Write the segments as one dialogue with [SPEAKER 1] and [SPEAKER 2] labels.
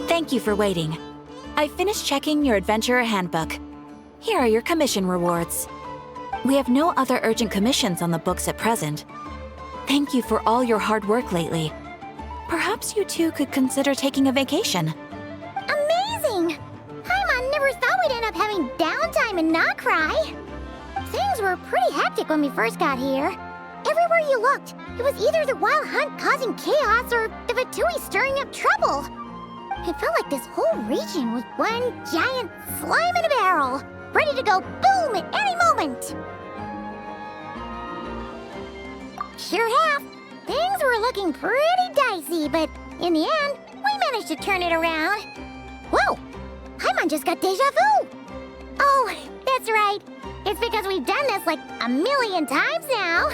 [SPEAKER 1] Thank you for waiting. I finished checking your adventurer handbook. Here are your commission rewards. We have no other urgent commissions on the books at present. Thank you for all your hard work lately. Perhaps you two could consider taking a vacation.
[SPEAKER 2] Amazing! Paimon never thought we'd end up having downtime in Nod-Krai. Things were pretty hectic when we first got here. Everywhere you looked, it was either the Wild Hunt causing chaos or the Fatui stirring up trouble. It felt like this whole region was one giant slime in a barrel, ready to go boom at any moment. Sure have. Things were looking pretty dicey, but in the end, we managed to turn it around. Whoa! Paimon just got deja vu! Oh, that's right. It's because we've done this like a million times now.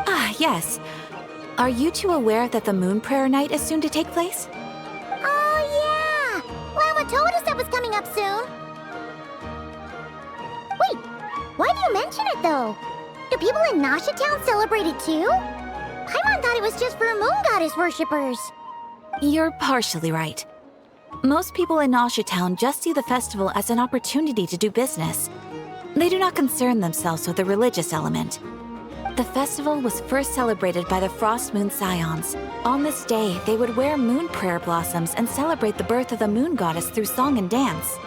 [SPEAKER 1] Ah, yes. Are you two aware that the Moon Prayer Night is soon to take place?
[SPEAKER 2] Oh, yeah! Lama told us that was coming up soon. Wait, why do you mention it, though? Do people in Nasha Town celebrate it, too? Paimon thought it was just for Moon Goddess worshippers.
[SPEAKER 1] You're partially right. Most people in Nasha Town just see the festival as an opportunity to do business. They do not concern themselves with the religious element. The festival was first celebrated by the Frost Moon Scions. On this day, they would wear moon prayer blossoms and celebrate the birth of the moon goddess through song and dance.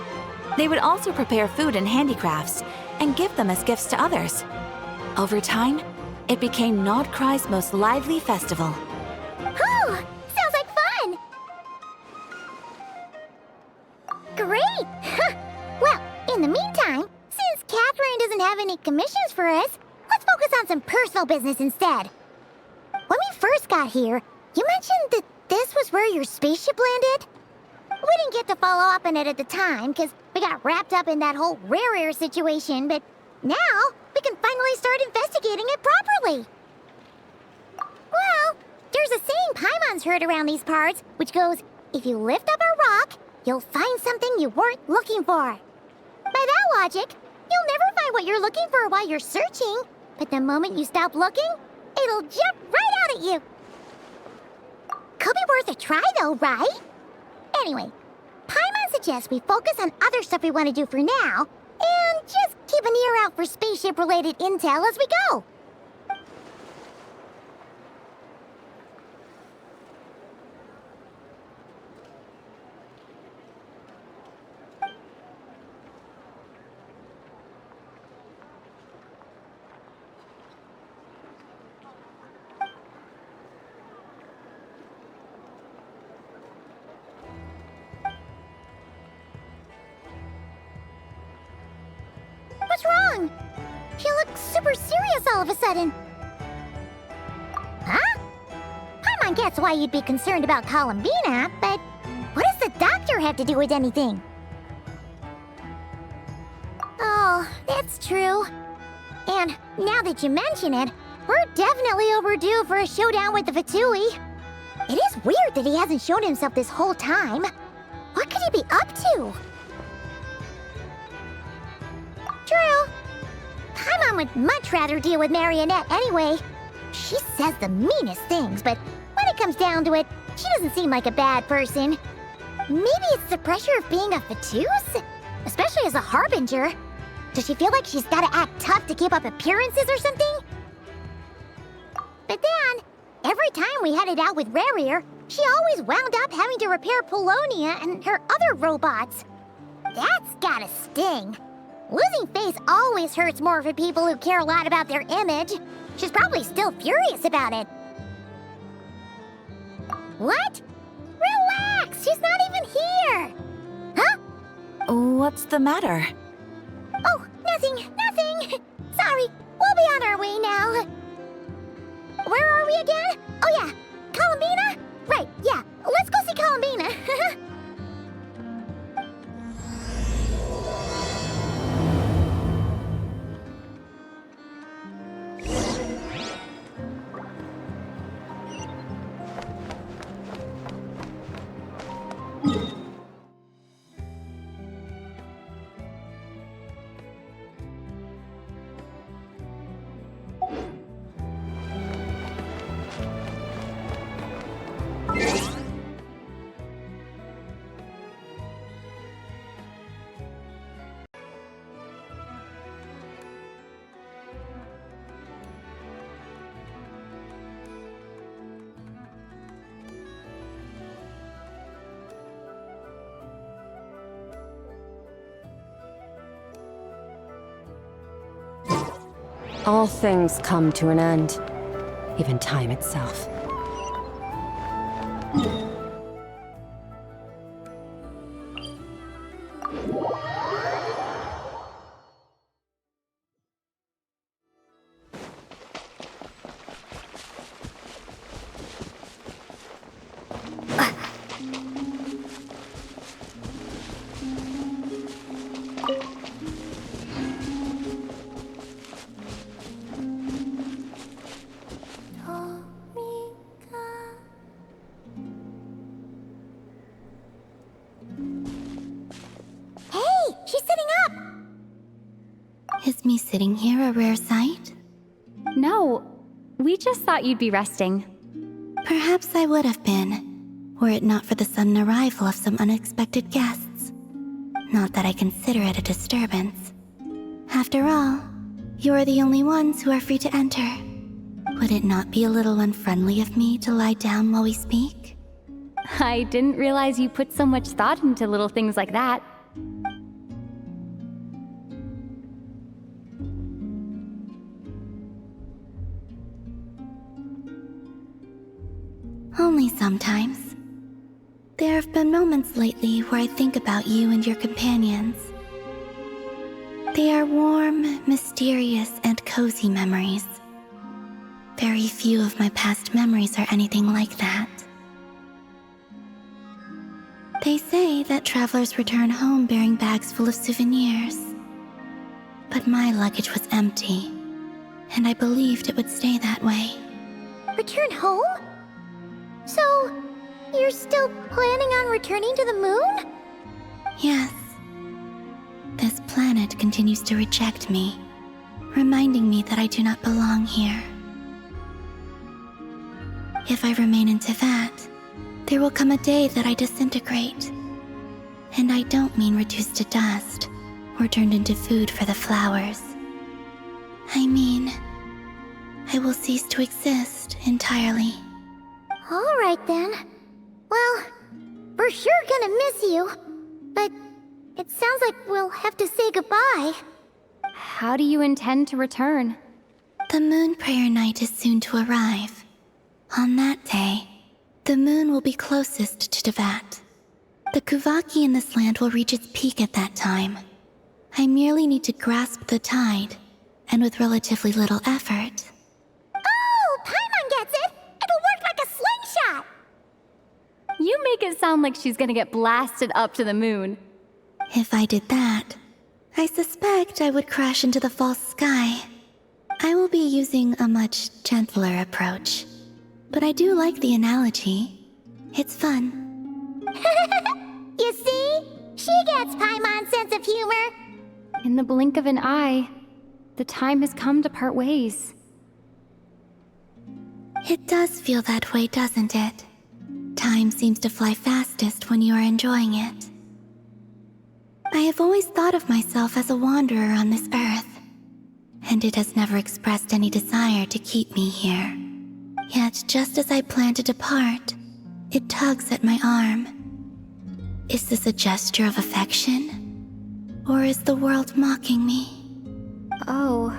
[SPEAKER 1] They would also prepare food and handicrafts and give them as gifts to others. Over time, it became Nod-Krai's most lively festival.
[SPEAKER 2] Whew! Sounds like fun! Great! Well, in the meantime, since Catherine doesn't have any commissions for us, let's focus on some personal business instead. When we first got here, you mentioned that this was where your spaceship landed? We didn't get to follow up on it at the time, because we got wrapped up in that whole rare situation, but now we can finally start investigating it properly. Well, there's a saying Paimon's heard around these parts, which goes, if you lift up a rock, you'll find something you weren't looking for. By that logic, you'll never find what you're looking for while you're searching, but the moment you stop looking, it'll jump right out at you. Could be worth a try though, right? Anyway, Paimon suggests we focus on other stuff we want to do for now, and just keep an ear out for spaceship-related intel as we go. What's wrong? She looks super serious all of a sudden. Huh? Paimon gets why you'd be concerned about Columbina, but what does the doctor have to do with anything? Oh, that's true. And now that you mention it, we're definitely overdue for a showdown with the Fatui. It is weird that he hasn't shown himself this whole time. What could he be up to? True. Paimon would much rather deal with Marionette anyway. She says the meanest things, but when it comes down to it, she doesn't seem like a bad person. Maybe it's the pressure of being a Fatuse? Especially as a Harbinger. Does she feel like she's gotta act tough to keep up appearances or something? But then, every time we headed out with Rarier, she always wound up having to repair Polonia and her other robots. That's gotta sting. Losing face always hurts more for people who care a lot about their image. She's probably still furious about it. What? Relax! She's not even here! Huh?
[SPEAKER 1] What's the matter?
[SPEAKER 2] Oh, nothing. Sorry.
[SPEAKER 3] All things come to an end, even time itself.
[SPEAKER 1] Is me sitting here a rare sight?
[SPEAKER 4] No, we just thought you'd be resting.
[SPEAKER 1] Perhaps I would have been, were it not for the sudden arrival of some unexpected guests. Not that I consider it a disturbance. After all, you are the only ones who are free to enter. Would it not be a little unfriendly of me to lie down while we speak?
[SPEAKER 4] I didn't realize you put so much thought into little things like that.
[SPEAKER 1] Only sometimes. There have been moments lately where I think about you and your companions. They are warm, mysterious, and cozy memories. Very few of my past memories are anything like that. They say that travelers return home bearing bags full of souvenirs. But my luggage was empty, and I believed it would stay that way.
[SPEAKER 2] Return home? So, you're still planning on returning to the moon?
[SPEAKER 1] Yes. This planet continues to reject me, reminding me that I do not belong here. If I remain in Teyvat, there will come a day that I disintegrate. And I don't mean reduced to dust or turned into food for the flowers. I mean, I will cease to exist entirely.
[SPEAKER 2] All right then. Well, we're sure gonna miss you. But it sounds like we'll have to say goodbye.
[SPEAKER 4] How do you intend to return?
[SPEAKER 1] The moon prayer night is soon to arrive. On that day, the moon will be closest to Teyvat. The Kuvaki in this land will reach its peak at that time. I merely need to grasp the tide, and with relatively little effort.
[SPEAKER 2] Oh, Paimon gets it! It'll work like a slingshot!
[SPEAKER 4] You make it sound like she's gonna get blasted up to the moon.
[SPEAKER 1] If I did that, I suspect I would crash into the false sky. I will be using a much gentler approach. But I do like the analogy. It's fun.
[SPEAKER 2] You see? She gets Paimon's sense of humor.
[SPEAKER 4] In the blink of an eye, the time has come to part ways.
[SPEAKER 1] It does feel that way, doesn't it? Time seems to fly fastest when you are enjoying it. I have always thought of myself as a wanderer on this earth, and it has never expressed any desire to keep me here. Yet, just as I plan to depart, it tugs at my arm. Is this a gesture of affection? Or is the world mocking me?
[SPEAKER 4] Oh.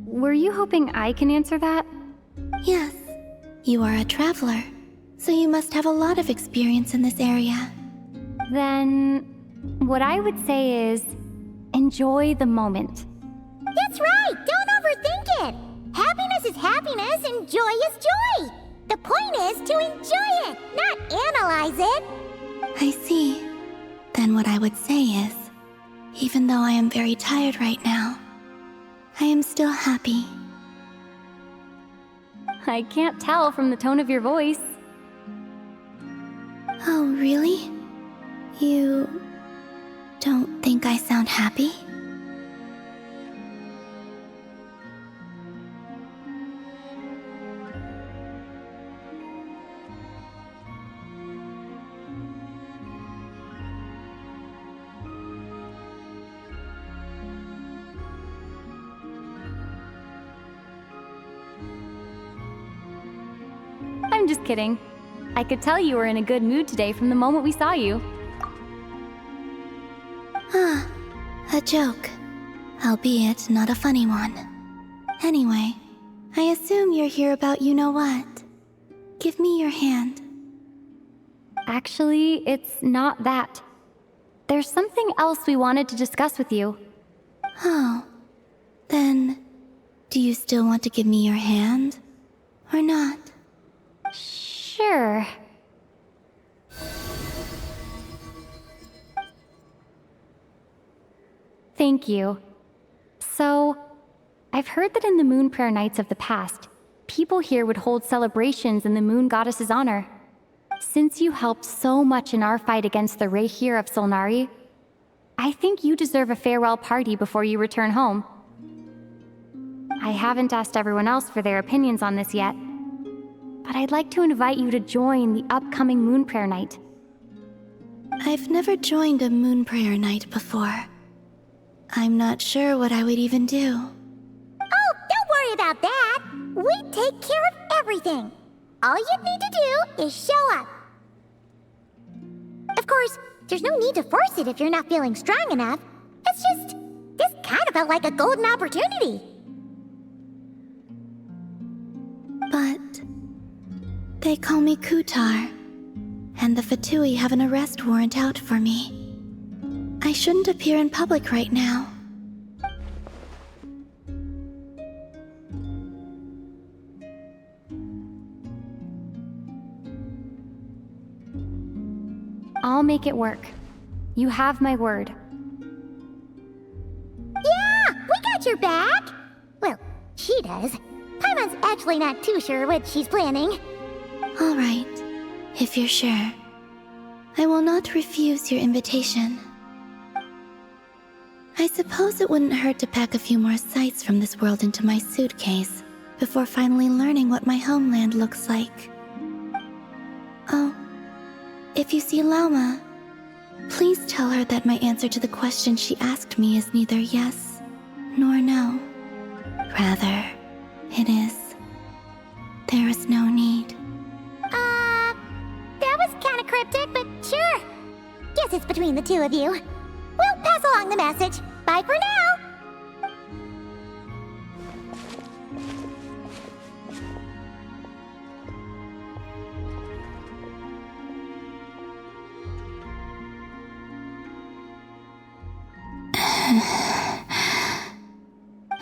[SPEAKER 4] Were you hoping I can answer that?
[SPEAKER 1] Yes. You are a traveler, so you must have a lot of experience in this area.
[SPEAKER 4] Then, what I would say is, enjoy the moment.
[SPEAKER 2] That's right! Don't overthink it! Happiness is happiness and joy is joy! The point is to enjoy it, not analyze it!
[SPEAKER 1] I see. Then what I would say is, even though I am very tired right now, I am still happy.
[SPEAKER 4] I can't tell from the tone of your voice.
[SPEAKER 1] Oh, really? You don't think I sound happy?
[SPEAKER 4] I'm just kidding. I could tell you were in a good mood today from the moment we saw you.
[SPEAKER 1] Ah, a joke.
[SPEAKER 5] albeit not a funny one. Anyway, I assume you're here about you-know-what. Give me your hand.
[SPEAKER 4] Actually, it's not that. There's something else we wanted to discuss with you.
[SPEAKER 5] Oh, then do you still want to give me your hand? Or not?
[SPEAKER 4] Sure. Thank you. So, I've heard that in the Moon Prayer Nights of the past, people here would hold celebrations in the Moon Goddess's honor. Since you helped so much in our fight against the Rehir of Solnari, I think you deserve a farewell party before you return home. I haven't asked everyone else for their opinions on this yet, but I'd like to invite you to join the upcoming Moon Prayer Night.
[SPEAKER 5] I've never joined a Moon Prayer Night before. I'm not sure what I would even do.
[SPEAKER 2] Oh, don't worry about that. We take care of everything. All you need to do is show up. Of course, there's no need to force it if you're not feeling strong enough. It's just, this kind of felt like a golden opportunity.
[SPEAKER 5] But they call me Kutar, and the Fatui have an arrest warrant out for me. I shouldn't appear in public right now.
[SPEAKER 4] I'll make it work. You have my word.
[SPEAKER 2] Yeah, we got your back. Well, she does. Paimon's actually not too sure what she's planning.
[SPEAKER 5] All right, if you're sure. I will not refuse your invitation. I suppose it wouldn't hurt to pack a few more sights from this world into my suitcase before finally learning what my homeland looks like. Oh, if you see Lauma, please tell her that my answer to the question she asked me is neither yes nor no. Rather, it is, there is no need.
[SPEAKER 2] That was kind of cryptic, but sure. Guess it's between the two of you. We'll pass along the message. Bye for now.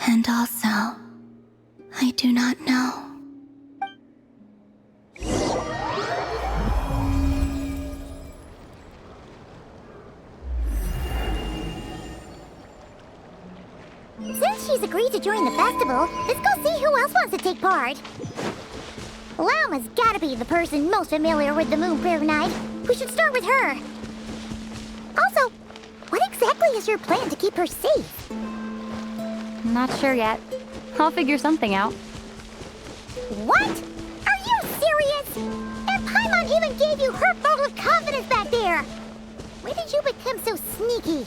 [SPEAKER 5] And also, I do not know.
[SPEAKER 2] Since she's agreed to join the festival, let's go see who else wants to take part. Lauma's gotta be the person most familiar with the Moon Prayer Night. We should start with her. Also, what exactly is your plan to keep her safe?
[SPEAKER 4] Not sure yet. I'll figure something out.
[SPEAKER 2] What? Are you serious? And Paimon even gave you her vote of confidence back there. When did you become so sneaky?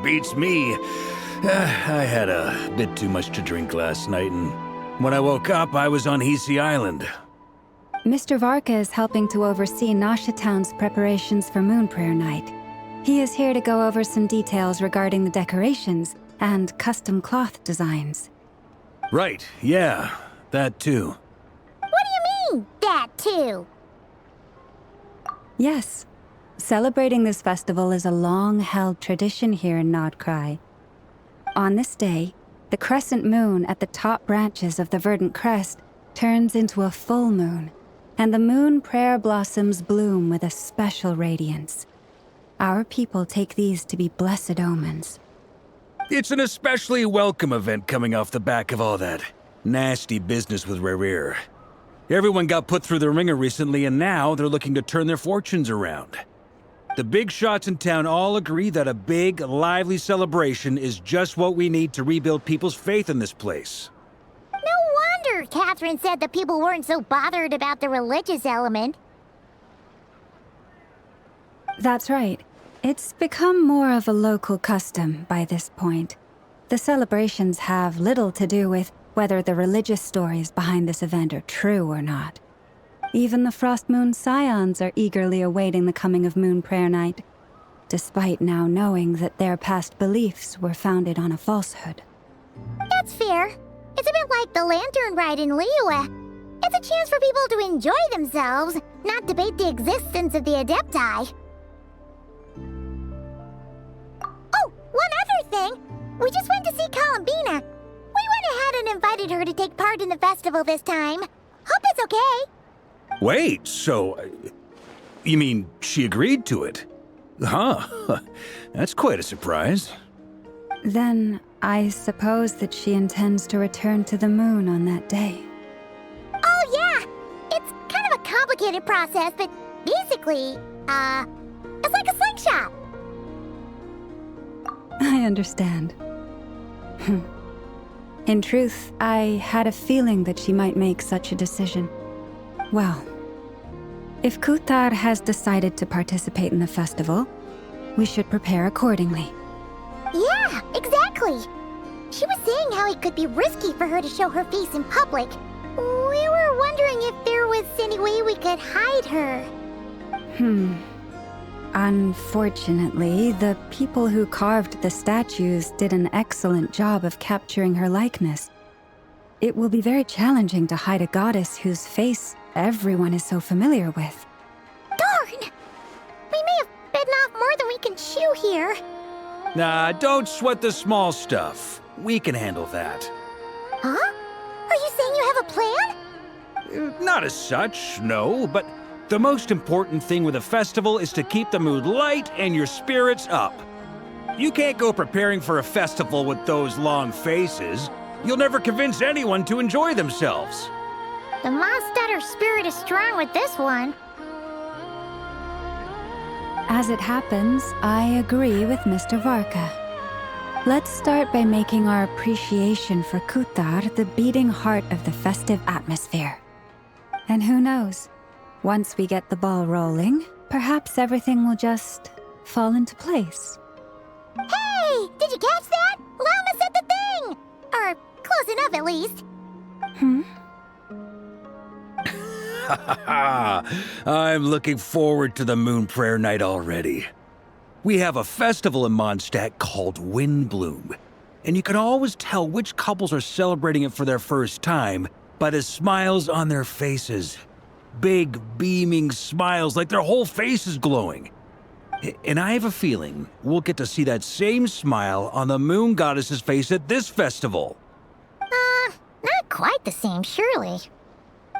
[SPEAKER 6] Beats me. I had a bit too much to drink last night, and when I woke up, I was on Hisi Island.
[SPEAKER 7] Mr. Varka is helping to oversee Nasha Town's preparations for Moon Prayer Night. He is here to go over some details regarding the decorations and custom cloth designs.
[SPEAKER 6] Right, yeah, that too.
[SPEAKER 2] What do you mean, that too?
[SPEAKER 7] Yes. Celebrating this festival is a long-held tradition here in Nod-Krai. On this day, the crescent moon at the top branches of the verdant crest turns into a full moon, and the moon prayer blossoms bloom with a special radiance. Our people take these to be blessed omens.
[SPEAKER 6] It's an especially welcome event coming off the back of all that nasty business with Rare. Everyone got put through the ringer recently, and now they're looking to turn their fortunes around. The big shots in town all agree that a big, lively celebration is just what we need to rebuild people's faith in this place.
[SPEAKER 2] No wonder Catherine said that people weren't so bothered about the religious element.
[SPEAKER 7] That's right. It's become more of a local custom by this point. The celebrations have little to do with whether the religious stories behind this event are true or not. Even the Frost Moon Scions are eagerly awaiting the coming of Moon Prayer Night, despite now knowing that their past beliefs were founded on a falsehood.
[SPEAKER 2] That's fair. It's a bit like the Lantern Ride in Liyue. It's a chance for people to enjoy themselves, not debate the existence of the Adepti. Oh, one other thing! We just went to see Columbina. We went ahead and invited her to take part in the festival this time. Hope it's okay.
[SPEAKER 6] Wait, so... you mean she agreed to it? Huh. That's quite a surprise.
[SPEAKER 7] Then I suppose that she intends to return to the moon on that day.
[SPEAKER 2] Oh, yeah! It's kind of a complicated process, but basically, it's like a slingshot.
[SPEAKER 7] I understand. In truth, I had a feeling that she might make such a decision. Well, if Kuthar has decided to participate in the festival, we should prepare accordingly.
[SPEAKER 2] Yeah, exactly. She was saying how it could be risky for her to show her face in public. We were wondering if there was any way we could hide her.
[SPEAKER 7] Unfortunately, the people who carved the statues did an excellent job of capturing her likeness. It will be very challenging to hide a goddess whose face everyone is so familiar with.
[SPEAKER 2] Darn! We may have bitten off more than we can chew here.
[SPEAKER 6] Nah, don't sweat the small stuff. We can handle that.
[SPEAKER 2] Huh? Are you saying you have a plan?
[SPEAKER 6] Not as such, no, but the most important thing with a festival is to keep the mood light and your spirits up. You can't go preparing for a festival with those long faces. You'll never convince anyone to enjoy themselves.
[SPEAKER 2] The Mondstadter spirit is strong with this one.
[SPEAKER 7] As it happens, I agree with Mr. Varka. Let's start by making our appreciation for Kuthar the beating heart of the festive atmosphere. And who knows? Once we get the ball rolling, perhaps everything will just fall into place.
[SPEAKER 2] Hey! Did you catch that? Llama said the thing! Or close enough, at least.
[SPEAKER 6] I'm looking forward to the Moon Prayer Night already. We have a festival in Mondstadt called Windbloom, and you can always tell which couples are celebrating it for their first time by the smiles on their faces. Big, beaming smiles like their whole face is glowing. And I have a feeling we'll get to see that same smile on the Moon Goddess's face at this festival.
[SPEAKER 2] Not quite the same, surely.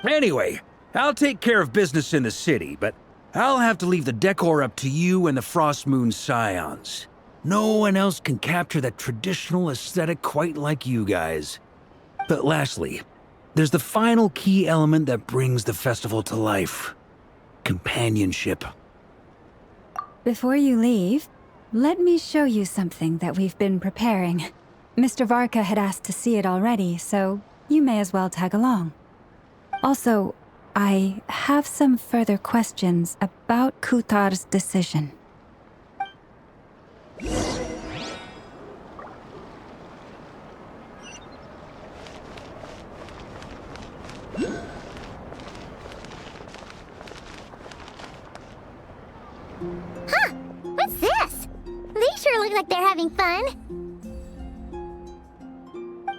[SPEAKER 6] Anyway, I'll take care of business in the city, but I'll have to leave the decor up to you and the Frost Moon Scions. No one else can capture that traditional aesthetic quite like you guys. But lastly, there's the final key element that brings the festival to life. Companionship.
[SPEAKER 7] Before you leave, let me show you something that we've been preparing. Mr. Varka had asked to see it already, so you may as well tag along. Also, I have some further questions about Kuthar's decision.
[SPEAKER 2] Huh! What's this? They sure look like they're having fun.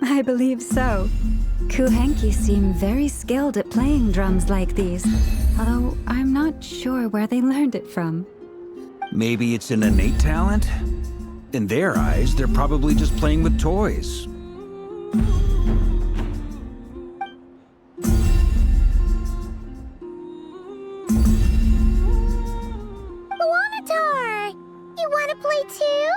[SPEAKER 7] I believe so. Kuhenki seem very skilled at playing drums like these, although I'm not sure where they learned it from.
[SPEAKER 6] Maybe it's an innate talent? In their eyes, they're probably just playing with toys.
[SPEAKER 2] Wanatar! You wanna play too?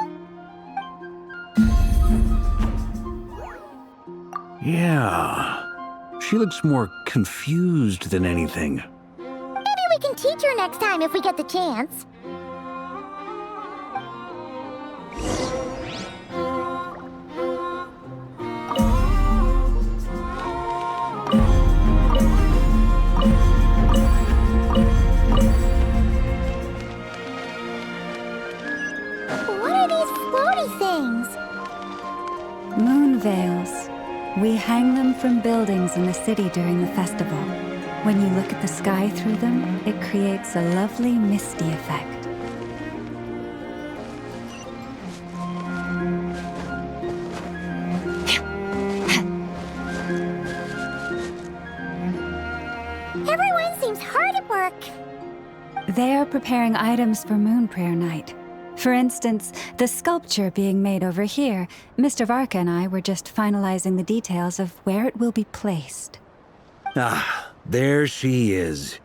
[SPEAKER 6] Yeah. She looks more confused than anything.
[SPEAKER 2] Maybe we can teach her next time if we get the chance. What are these floaty things?
[SPEAKER 7] Moon veils. We hang them from buildings in the city during the festival. When you look at the sky through them, it creates a lovely misty effect.
[SPEAKER 2] Everyone seems hard at work.
[SPEAKER 7] They are preparing items for Moon Prayer Night. For instance, the sculpture being made over here, Mr. Varka and I were just finalizing the details of where it will be placed.
[SPEAKER 6] Ah, there she is.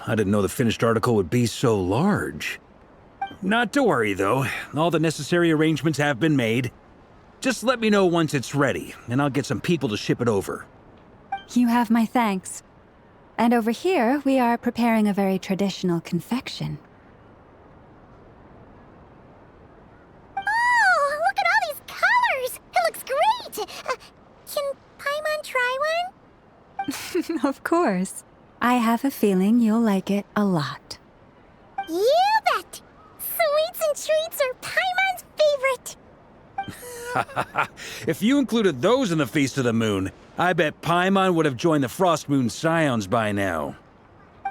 [SPEAKER 6] I didn't know the finished article would be so large. Not to worry, though. All the necessary arrangements have been made. Just let me know once it's ready, and I'll get some people to ship it over.
[SPEAKER 7] You have my thanks. And over here, we are preparing a very traditional confection.
[SPEAKER 2] Oh, look at all these colors! It looks great! Can Paimon try one?
[SPEAKER 7] Of course. I have a feeling you'll like it a lot.
[SPEAKER 2] You bet! Sweets and treats are Paimon's favorite.
[SPEAKER 6] If you included those in the Feast of the Moon, I bet Paimon would have joined the Frost Moon Scions by now.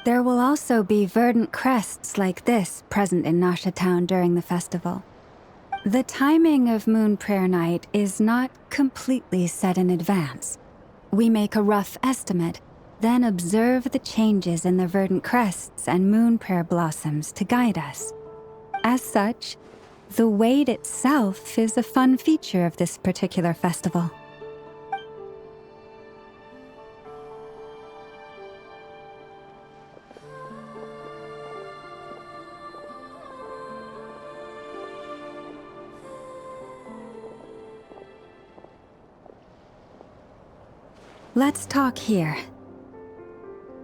[SPEAKER 7] There will also be verdant crests like this present in Nasha Town during the festival. The timing of Moon Prayer Night is not completely set in advance. We make a rough estimate, then observe the changes in the verdant crests and moon prayer blossoms to guide us. As such, the wait itself is a fun feature of this particular festival. Let's talk here.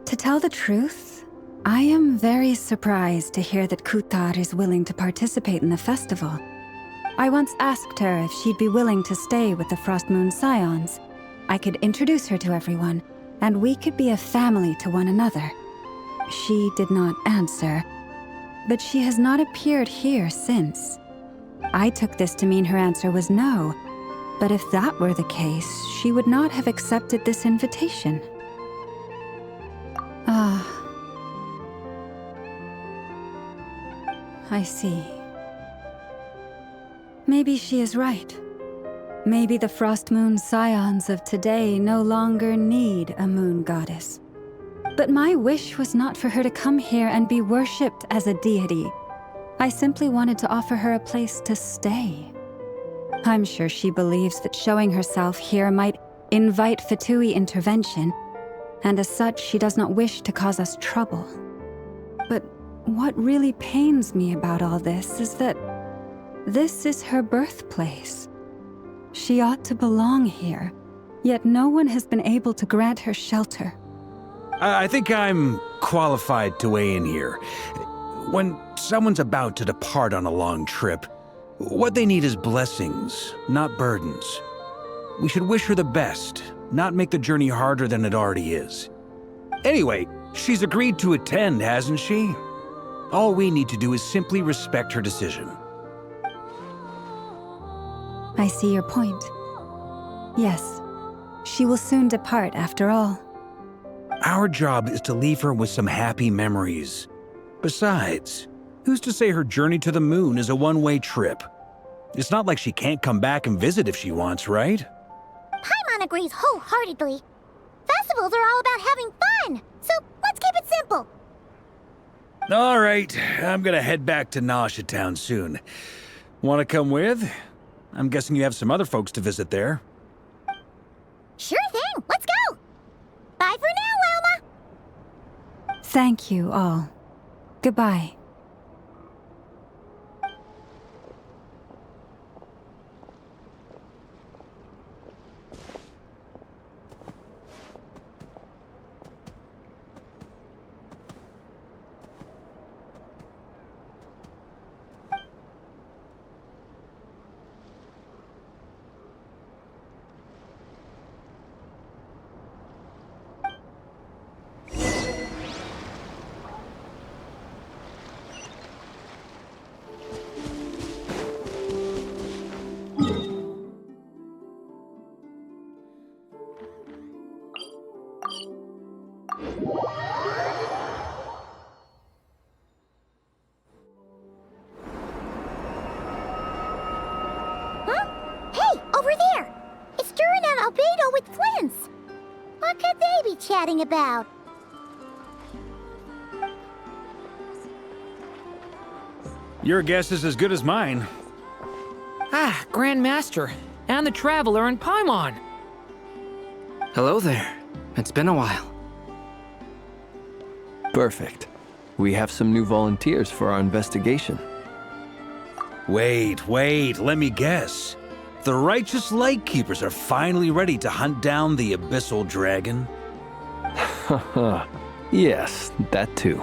[SPEAKER 7] To tell the truth, I am very surprised to hear that Kutar is willing to participate in the festival. I once asked her if she'd be willing to stay with the Frost Moon Scions. I could introduce her to everyone, and we could be a family to one another. She did not answer, but she has not appeared here since. I took this to mean her answer was no, but if that were the case, she would not have accepted this invitation. Ah. I see. Maybe she is right. Maybe the Frost Moon Scions of today no longer need a moon goddess. But my wish was not for her to come here and be worshipped as a deity. I simply wanted to offer her a place to stay. I'm sure she believes that showing herself here might invite Fatui intervention, and as such, she does not wish to cause us trouble. But what really pains me about all this is that this is her birthplace. She ought to belong here, yet no one has been able to grant her shelter.
[SPEAKER 6] I think I'm qualified to weigh in here. When someone's about to depart on a long trip, what they need is blessings, not burdens. We should wish her the best, not make the journey harder than it already is. Anyway, she's agreed to attend, hasn't she? All we need to do is simply respect her decision.
[SPEAKER 7] I see your point. Yes, she will soon depart after all.
[SPEAKER 6] Our job is to leave her with some happy memories. Besides, who's to say her journey to the moon is a one-way trip? It's not like she can't come back and visit if she wants, right?
[SPEAKER 2] Paimon agrees wholeheartedly. Festivals are all about having fun, so let's keep it simple.
[SPEAKER 6] All right, I'm gonna head back to Nasha Town soon. Want to come with? I'm guessing you have some other folks to visit there.
[SPEAKER 7] Thank you all. Goodbye.
[SPEAKER 2] Chatting about?
[SPEAKER 6] Your guess is as good as mine.
[SPEAKER 8] Ah, Grand Master, and the Traveler and Paimon.
[SPEAKER 9] Hello there. It's been a while.
[SPEAKER 10] Perfect. We have some new volunteers for our investigation.
[SPEAKER 6] Wait, let me guess. The righteous Lightkeepers are finally ready to hunt down the Abyssal Dragon?
[SPEAKER 10] Haha. Yes, that too.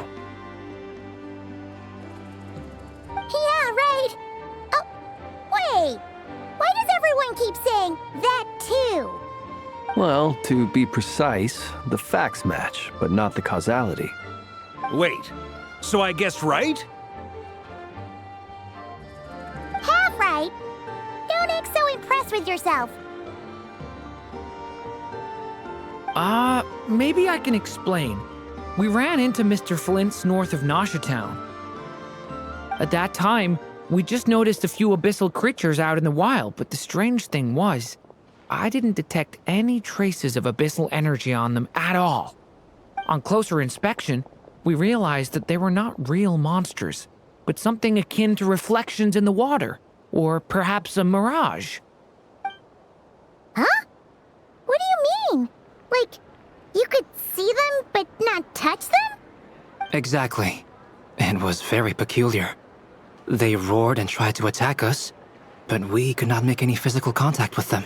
[SPEAKER 2] Yeah, right. Oh, wait. Why does everyone keep saying that too?
[SPEAKER 10] Well, to be precise, the facts match, but not the causality.
[SPEAKER 6] Wait, so I guessed right?
[SPEAKER 2] Half right. Don't act so impressed with yourself.
[SPEAKER 8] Maybe I can explain. We ran into Mr. Flint's north of Nosha Town. At that time, we just noticed a few abyssal creatures out in the wild, but the strange thing was, I didn't detect any traces of abyssal energy on them at all. On closer inspection, we realized that they were not real monsters, but something akin to reflections in the water, or perhaps a mirage.
[SPEAKER 2] Huh? What do you mean? Like, you could see them but not touch them?
[SPEAKER 9] Exactly. It was very peculiar. They roared and tried to attack us, but we could not make any physical contact with them.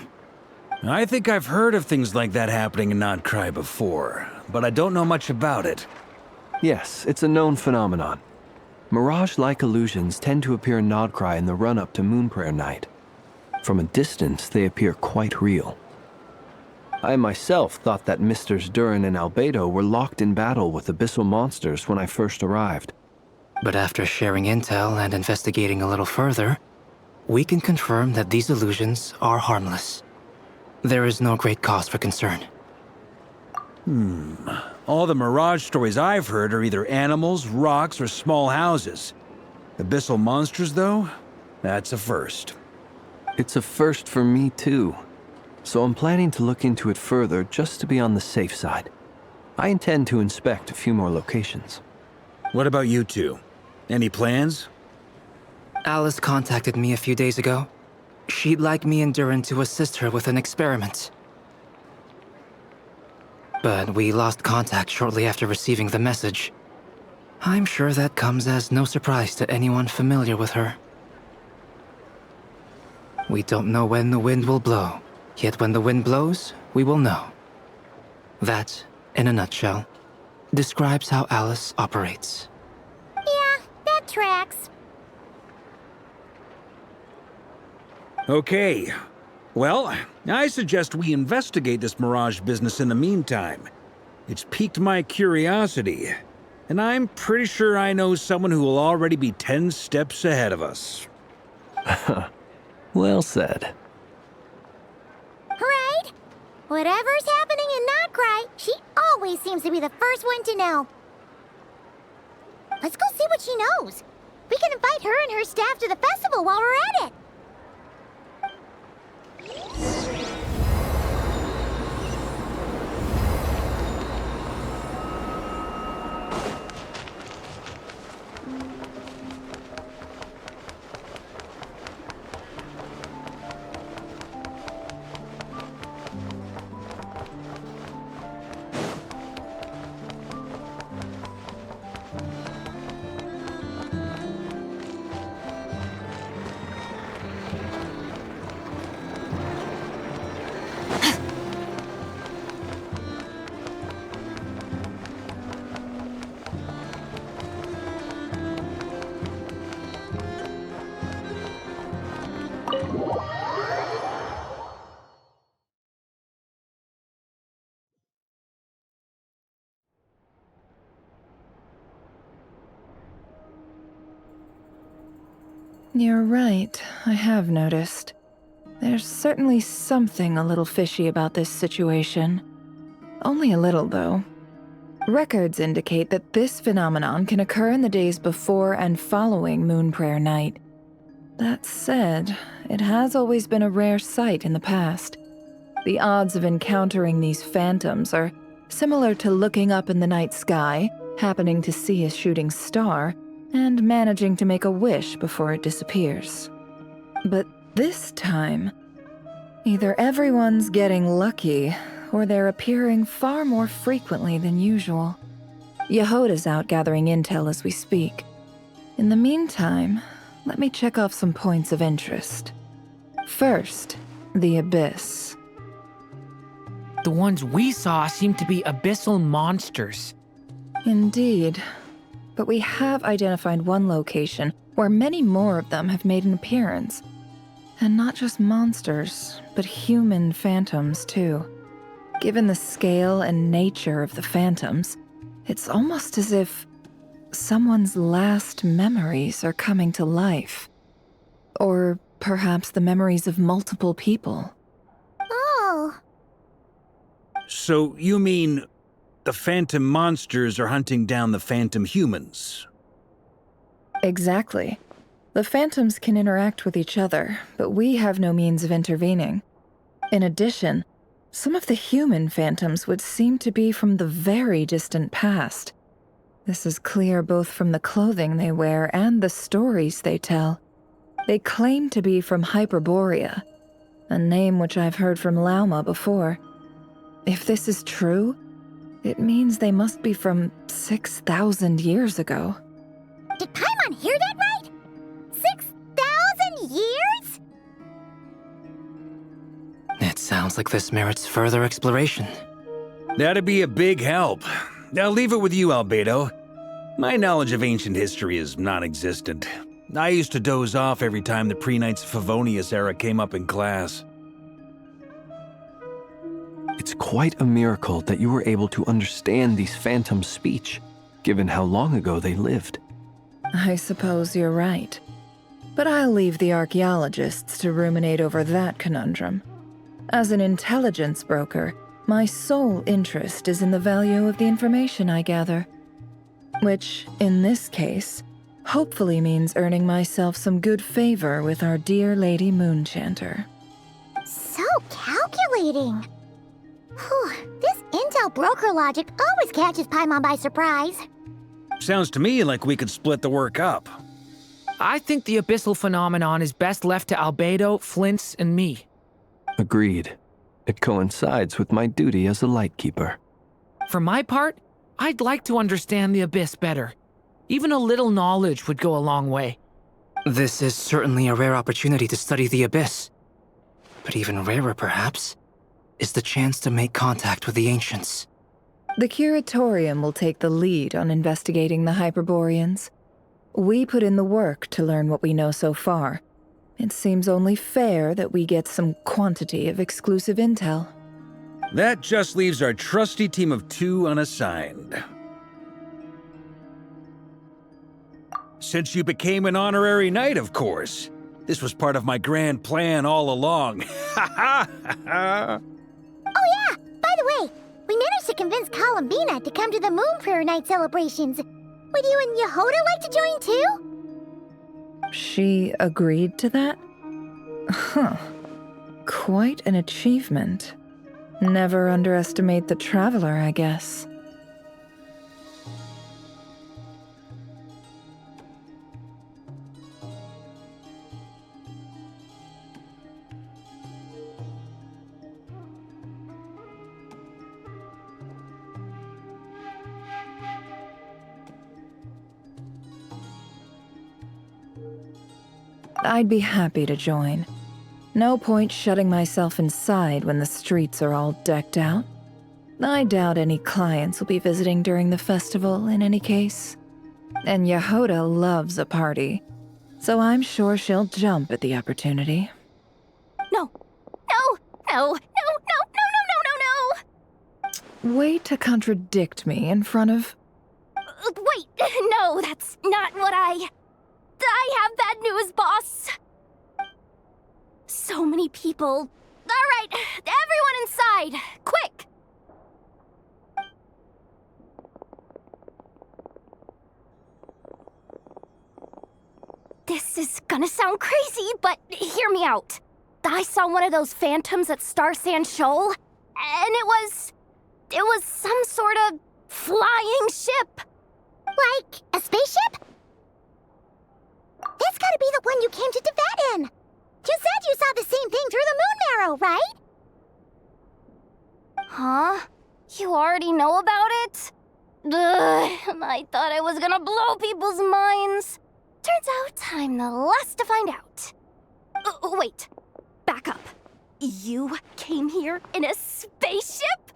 [SPEAKER 6] I think I've heard of things like that happening in Nod-Krai before, but I don't know much about it.
[SPEAKER 10] Yes, it's a known phenomenon. Mirage-like illusions tend to appear in Nod-Krai in the run-up to Moonprayer Night. From a distance, they appear quite real. I myself thought that Misters Durin and Albedo were locked in battle with abyssal monsters when I first arrived.
[SPEAKER 9] But after sharing intel and investigating a little further, we can confirm that these illusions are harmless. There is no great cause for concern.
[SPEAKER 6] All the Mirage stories I've heard are either animals, rocks, or small houses. Abyssal monsters, though? That's a first.
[SPEAKER 10] It's a first for me, too. So I'm planning to look into it further just to be on the safe side. I intend to inspect a few more locations.
[SPEAKER 6] What about you two? Any plans?
[SPEAKER 9] Alice contacted me a few days ago. She'd like me and Durin to assist her with an experiment. But we lost contact shortly after receiving the message. I'm sure that comes as no surprise to anyone familiar with her. We don't know when the wind will blow, yet when the wind blows, we will know. That, in a nutshell, describes how Alice operates.
[SPEAKER 2] Yeah, that tracks.
[SPEAKER 6] Okay. Well, I suggest we investigate this Mirage business in the meantime. It's piqued my curiosity, and I'm pretty sure I know someone who will already be 10 steps ahead of us.
[SPEAKER 10] Well said.
[SPEAKER 2] Right? Whatever's happening in Nod-Krai, she always seems to be the first one to know. Let's go see what she knows. We can invite her and her staff to the festival while we're at it.
[SPEAKER 11] You're right, I have noticed. There's certainly something a little fishy about this situation. Only a little, though. Records indicate that this phenomenon can occur in the days before and following Moon Prayer Night. That said, it has always been a rare sight in the past. The odds of encountering these phantoms are similar to looking up in the night sky, happening to see a shooting star, and managing to make a wish before it disappears. But this time, either everyone's getting lucky, or they're appearing far more frequently than usual. Yehoda's out gathering intel as we speak. In the meantime, let me check off some points of interest. First, the Abyss.
[SPEAKER 8] The ones we saw seem to be abyssal monsters.
[SPEAKER 11] Indeed. But we have identified one location where many more of them have made an appearance. And not just monsters, but human phantoms too. Given the scale and nature of the phantoms, it's almost as if someone's last memories are coming to life. Or perhaps the memories of multiple people.
[SPEAKER 2] Oh.
[SPEAKER 6] So you mean the phantom monsters are hunting down the phantom humans?
[SPEAKER 11] Exactly. The phantoms can interact with each other, but we have no means of intervening. In addition, some of the human phantoms would seem to be from the very distant past. This is clear both from the clothing they wear and the stories they tell. They claim to be from Hyperborea, a name which I've heard from Lauma before. If this is true, it means they must be from 6,000 years ago.
[SPEAKER 2] Did Paimon hear that right? 6,000 years?
[SPEAKER 9] It sounds like this merits further exploration.
[SPEAKER 6] That'd be a big help. I'll leave it with you, Albedo. My knowledge of ancient history is non-existent. I used to doze off every time the pre-Knights Favonius era came up in class.
[SPEAKER 10] It's quite a miracle that you were able to understand these phantoms' speech, given how long ago they lived.
[SPEAKER 11] I suppose you're right. But I'll leave the archaeologists to ruminate over that conundrum. As an intelligence broker, my sole interest is in the value of the information I gather. Which, in this case, hopefully means earning myself some good favor with our dear Lady Moonchanter.
[SPEAKER 2] So calculating. Whew, this intel broker logic always catches Paimon by surprise.
[SPEAKER 6] Sounds to me like we could split the work up.
[SPEAKER 8] I think the abyssal phenomenon is best left to Albedo, Flint's, and me.
[SPEAKER 10] Agreed. It coincides with my duty as a lightkeeper.
[SPEAKER 8] For my part, I'd like to understand the abyss better. Even a little knowledge would go a long way.
[SPEAKER 9] This is certainly a rare opportunity to study the abyss. But even rarer, perhaps, is the chance to make contact with the ancients.
[SPEAKER 11] The Curatorium will take the lead on investigating the Hyperboreans. We put in the work to learn what we know so far. It seems only fair that we get some quantity of exclusive intel.
[SPEAKER 6] That just leaves our trusty team of 2 unassigned. Since you became an honorary knight, of course. This was part of my grand plan all along. Ha ha ha!
[SPEAKER 2] Oh yeah, by the way, we managed to convince Columbina to come to the Moon Prayer Night celebrations. Would you and Yehoda like to join too?
[SPEAKER 11] She agreed to that? Huh. Quite an achievement. Never underestimate the traveler, I guess. I'd be happy to join. No point shutting myself inside when the streets are all decked out. I doubt any clients will be visiting during the festival in any case. And Yehoda loves a party, so I'm sure she'll jump at the opportunity.
[SPEAKER 4] No, no, no, no, no, no, no, no!
[SPEAKER 11] Way to contradict me in front of...
[SPEAKER 4] Wait, no, that's not what I have bad news, boss! So many people. Alright, everyone inside! Quick! This is gonna sound crazy, but hear me out. I saw one of those phantoms at Star Sand Shoal, and it was some sort of flying ship.
[SPEAKER 2] Like a spaceship? That's gotta be the one you came to Tibet in. You said you saw the same thing through the moon marrow, right?
[SPEAKER 4] Huh? You already know about it? Ugh, I thought I was gonna blow people's minds. Turns out I'm the last to find out. Wait, back up. You came here in a spaceship?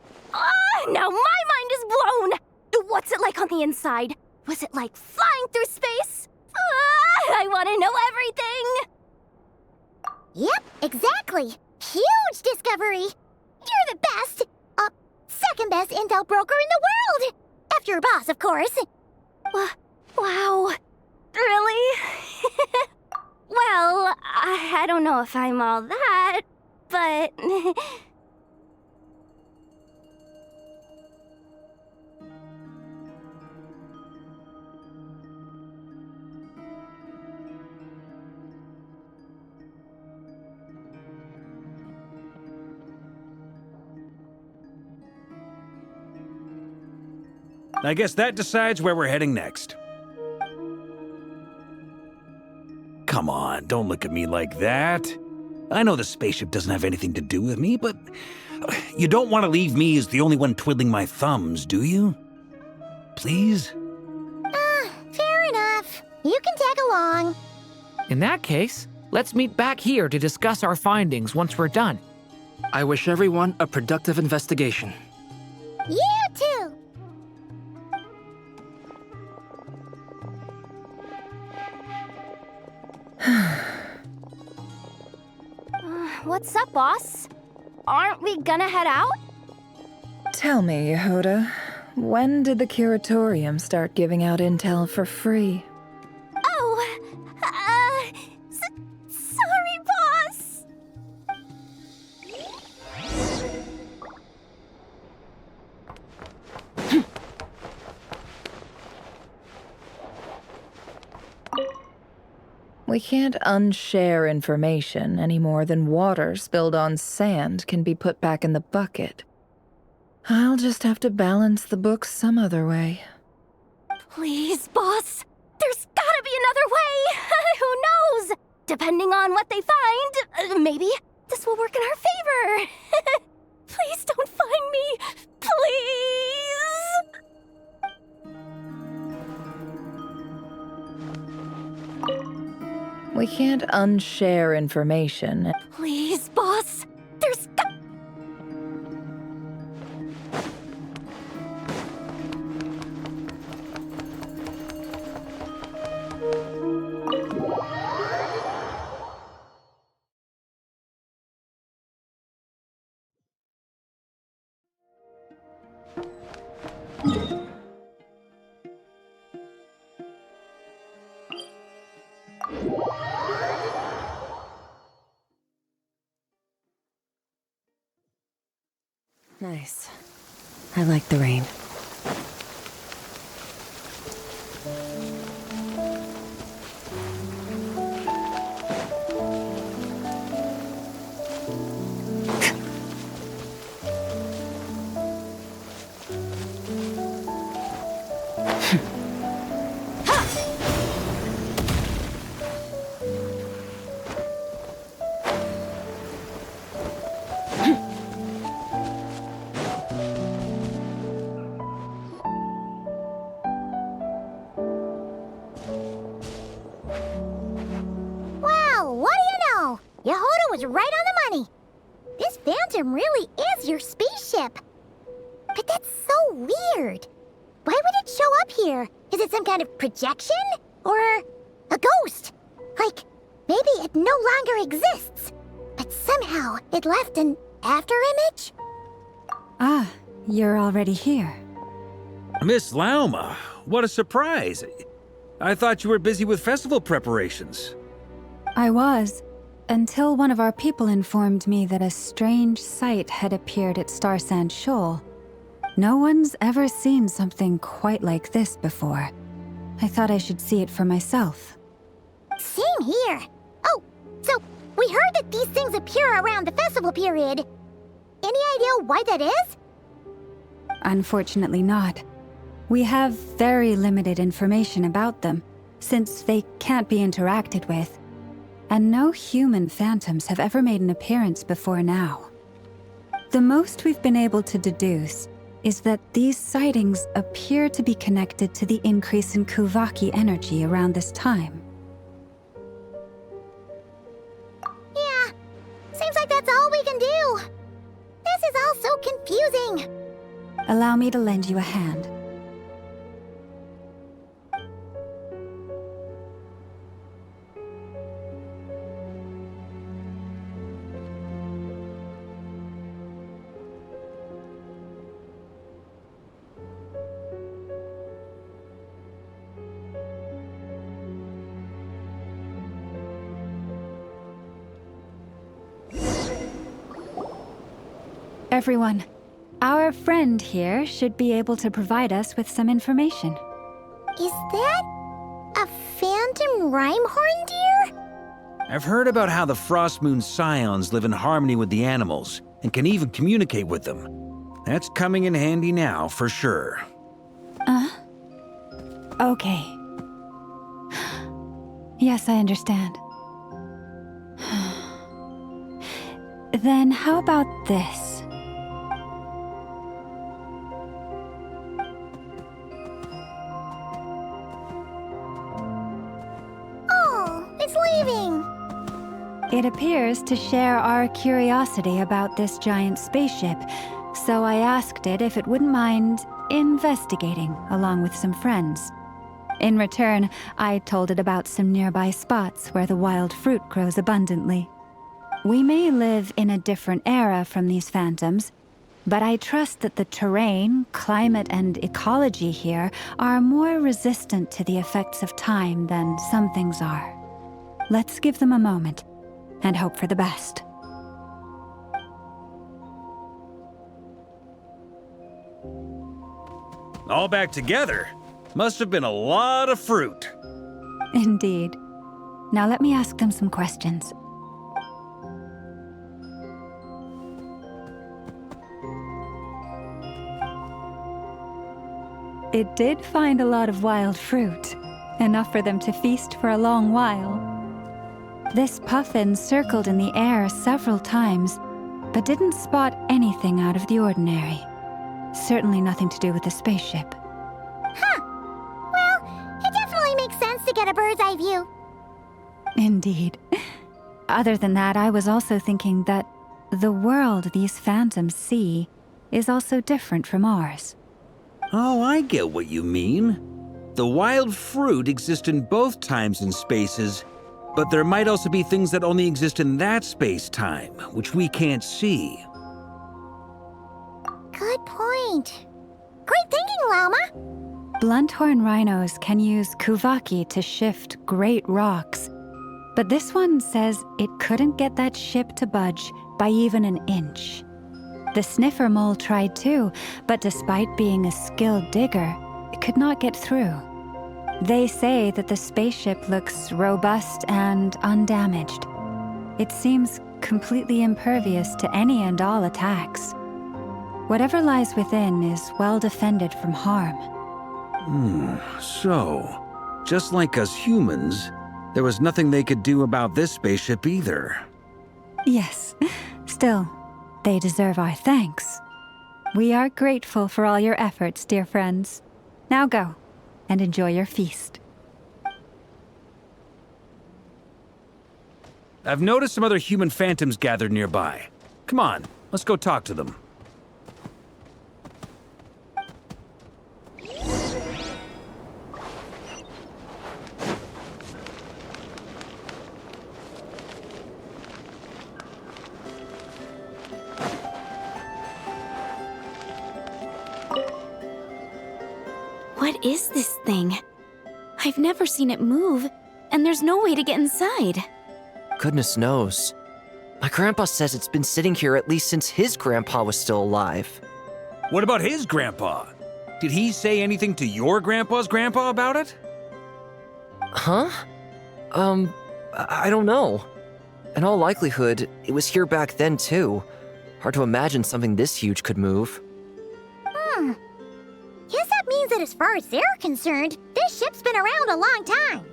[SPEAKER 4] Now my mind is blown! What's it like on the inside? Was it like flying through space? I want to know everything!
[SPEAKER 2] Yep, exactly. Huge discovery. You're the best, second best intel broker in the world. After your boss, of course.
[SPEAKER 4] Wow. Really? Well, I don't know if I'm all that, but...
[SPEAKER 6] I guess that decides where we're heading next. Come on, don't look at me like that. I know the spaceship doesn't have anything to do with me, but you don't want to leave me as the only one twiddling my thumbs, do you? Please?
[SPEAKER 2] Fair enough. You can tag along.
[SPEAKER 8] In that case, let's meet back here to discuss our findings once we're done.
[SPEAKER 9] I wish everyone a productive investigation.
[SPEAKER 2] You too.
[SPEAKER 4] What's up, boss? Aren't we gonna head out?
[SPEAKER 11] Tell me, Yehuda, when did the curatorium start giving out intel for free?
[SPEAKER 4] Oh, sorry, boss.
[SPEAKER 11] We can't unshare information any more than water spilled on sand can be put back in the bucket. I'll just have to balance the books some other way.
[SPEAKER 4] Please, boss. There's gotta be another way. Who knows? Depending on what they find, maybe this will work in our favor. Please don't find me. Please.
[SPEAKER 11] We can't unshare information.
[SPEAKER 4] Please, boss. There's
[SPEAKER 3] Nice. I like the rain.
[SPEAKER 2] Yehuda was right on the money. This phantom really is your spaceship. But that's so weird. Why would it show up here? Is it some kind of projection? Or a ghost? Like, maybe it no longer exists. But somehow it left an afterimage?
[SPEAKER 7] Ah, you're already here.
[SPEAKER 6] Miss Lauma, what a surprise. I thought you were busy with festival preparations.
[SPEAKER 7] I was, until one of our people informed me that a strange sight had appeared at Starsand Shoal. No one's ever seen something quite like this before. I thought I should see it for myself.
[SPEAKER 2] Same here. Oh, so we heard that these things appear around the festival period. Any idea why that is?
[SPEAKER 7] Unfortunately not. We have very limited information about them, since they can't be interacted with. And no human phantoms have ever made an appearance before now. The most we've been able to deduce is that these sightings appear to be connected to the increase in Kuvaki energy around this time.
[SPEAKER 2] Yeah, seems like that's all we can do. This is all so confusing.
[SPEAKER 7] Allow me to lend you a hand. Everyone, our friend here should be able to provide us with some information.
[SPEAKER 2] Is that a phantom rhymehorn deer?
[SPEAKER 6] I've heard about how the Frost Moon Scions live in harmony with the animals and can even communicate with them. That's coming in handy now, for sure.
[SPEAKER 7] Okay. Yes, I understand. Then how about this?
[SPEAKER 2] It's leaving.
[SPEAKER 7] It appears to share our curiosity about this giant spaceship, so I asked it if it wouldn't mind investigating along with some friends. In return, I told it about some nearby spots where the wild fruit grows abundantly. We may live in a different era from these phantoms, but I trust that the terrain, climate, and ecology here are more resistant to the effects of time than some things are. Let's give them a moment and hope for the best.
[SPEAKER 6] All back together? Must have been a lot of fruit.
[SPEAKER 7] Indeed. Now let me ask them some questions. It did find a lot of wild fruit, enough for them to feast for a long while. This puffin circled in the air several times, but didn't spot anything out of the ordinary. Certainly nothing to do with the spaceship.
[SPEAKER 2] Huh. Well, it definitely makes sense to get a bird's eye view.
[SPEAKER 7] Indeed. Other than that, I was also thinking that the world these phantoms see is also different from ours.
[SPEAKER 6] Oh, I get what you mean. The wild fruit exist in both times and spaces, but there might also be things that only exist in that space-time, which we can't see.
[SPEAKER 2] Good point. Great thinking, Lauma.
[SPEAKER 7] Blunthorn rhinos can use Kuvaki to shift great rocks, but this one says it couldn't get that ship to budge by even an inch. The sniffer mole tried too, but despite being a skilled digger, it could not get through. They say that the spaceship looks robust and undamaged. It seems completely impervious to any and all attacks. Whatever lies within is well defended from harm.
[SPEAKER 6] So, just like us humans, there was nothing they could do about this spaceship either.
[SPEAKER 7] Yes, still, they deserve our thanks. We are grateful for all your efforts, dear friends. Now go, and enjoy your feast.
[SPEAKER 6] I've noticed some other human phantoms gathered nearby. Come on, let's go talk to them.
[SPEAKER 12] What is this thing? I've never seen it move, and there's no way to get inside.
[SPEAKER 13] Goodness knows. My grandpa says it's been sitting here at least since his grandpa was still alive.
[SPEAKER 6] What about his grandpa? Did he say anything to your grandpa's grandpa about it?
[SPEAKER 13] Huh? I don't know. In all likelihood, it was here back then too. Hard to imagine something this huge could move.
[SPEAKER 2] Guess that means that as far as they're concerned, this ship's been around a long time.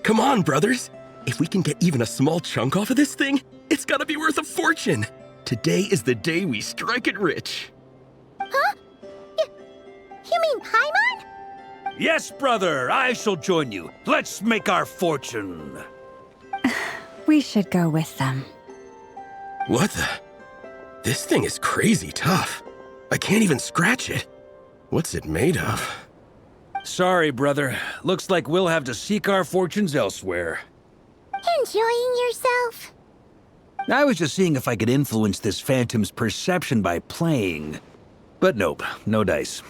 [SPEAKER 14] Come on, brothers. If we can get even a small chunk off of this thing, it's gotta be worth a fortune. Today is the day we strike it rich.
[SPEAKER 2] Huh? You mean Paimon?
[SPEAKER 6] Yes, brother, I shall join you. Let's make our fortune.
[SPEAKER 7] We should go with them.
[SPEAKER 14] What the? This thing is crazy tough. I can't even scratch it. What's it made of?
[SPEAKER 6] Sorry, brother. Looks like we'll have to seek our fortunes elsewhere.
[SPEAKER 2] Enjoying yourself?
[SPEAKER 6] I was just seeing if I could influence this phantom's perception by playing. But nope, no dice.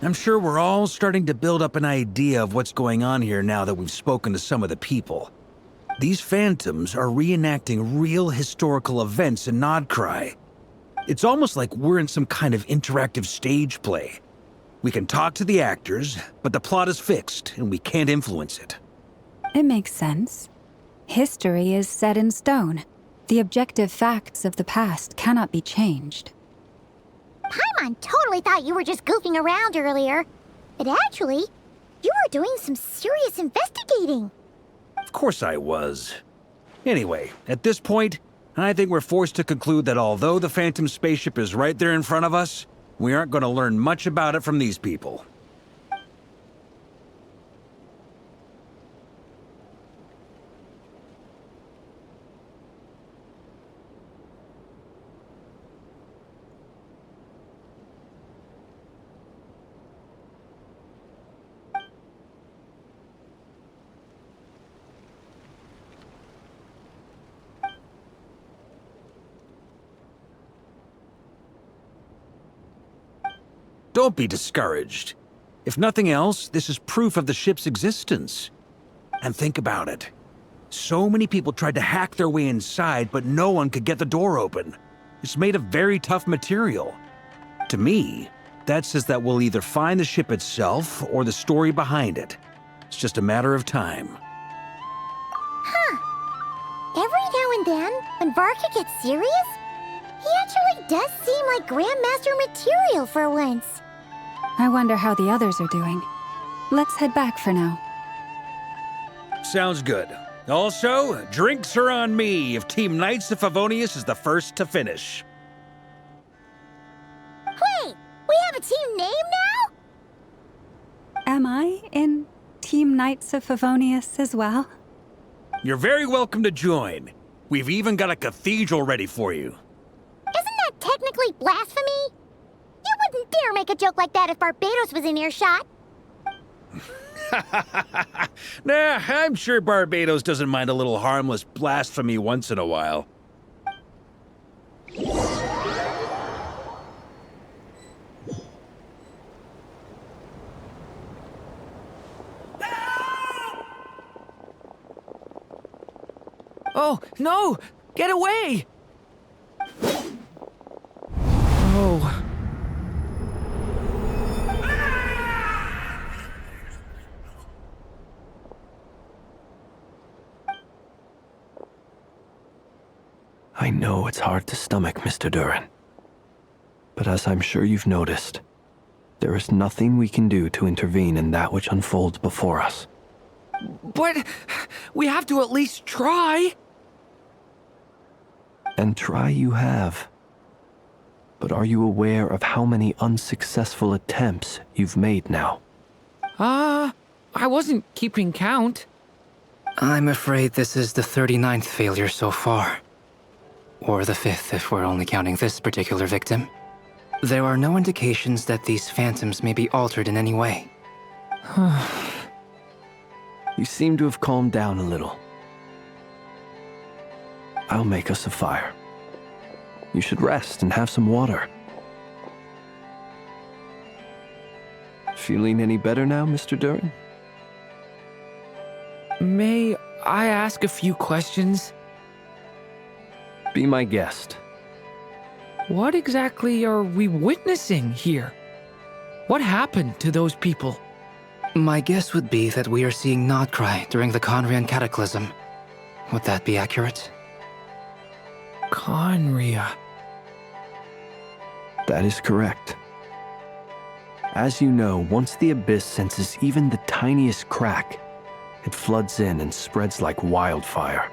[SPEAKER 6] I'm sure we're all starting to build up an idea of what's going on here now that we've spoken to some of the people. These phantoms are reenacting real historical events in Nod-Krai. It's almost like we're in some kind of interactive stage play. We can talk to the actors, but the plot is fixed, and we can't influence it.
[SPEAKER 7] It makes sense. History is set in stone. The objective facts of the past cannot be changed.
[SPEAKER 2] Paimon totally thought you were just goofing around earlier. But actually, you were doing some serious investigating.
[SPEAKER 6] Of course I was. Anyway, at this point, I think we're forced to conclude that although the Phantom spaceship is right there in front of us, we aren't going to learn much about it from these people. Don't be discouraged. If nothing else, this is proof of the ship's existence. And think about it. So many people tried to hack their way inside, but no one could get the door open. It's made of very tough material. To me, that says that we'll either find the ship itself or the story behind it. It's just a matter of time.
[SPEAKER 2] Huh. Every now and then, when Varka gets serious, he actually does seem like Grandmaster material for once.
[SPEAKER 7] I wonder how the others are doing. Let's head back for now.
[SPEAKER 6] Sounds good. Also, drinks are on me if Team Knights of Favonius is the first to finish.
[SPEAKER 2] Wait, we have a team name now?
[SPEAKER 7] Am I in Team Knights of Favonius as well?
[SPEAKER 6] You're very welcome to join. We've even got a cathedral ready for you.
[SPEAKER 2] Isn't that technically blasphemy? You wouldn't dare make a joke like that if Barbados was in earshot.
[SPEAKER 6] Nah, I'm sure Barbados doesn't mind a little harmless blasphemy once in a while.
[SPEAKER 8] Oh, no! Get away! Oh.
[SPEAKER 10] I know it's hard to stomach, Mr. Duran. But as I'm sure you've noticed, there is nothing we can do to intervene in that which unfolds before us.
[SPEAKER 8] But we have to at least try.
[SPEAKER 10] And try you have. But are you aware of how many unsuccessful attempts you've made now?
[SPEAKER 8] I wasn't keeping count.
[SPEAKER 9] I'm afraid this is the 39th failure so far. Or the 5th if we're only counting this particular victim. There are no indications that these phantoms may be altered in any way.
[SPEAKER 10] You seem to have calmed down a little. I'll make us a fire. You should rest and have some water. Feeling any better now, Mr. Durin?
[SPEAKER 8] May I ask a few questions?
[SPEAKER 10] Be my guest.
[SPEAKER 8] What exactly are we witnessing here? What happened to those people?
[SPEAKER 9] My guess would be that we are seeing Nod-Krai during the Conrian Cataclysm. Would that be accurate?
[SPEAKER 8] Conria.
[SPEAKER 10] That is correct. As you know, once the Abyss senses even the tiniest crack, it floods in and spreads like wildfire.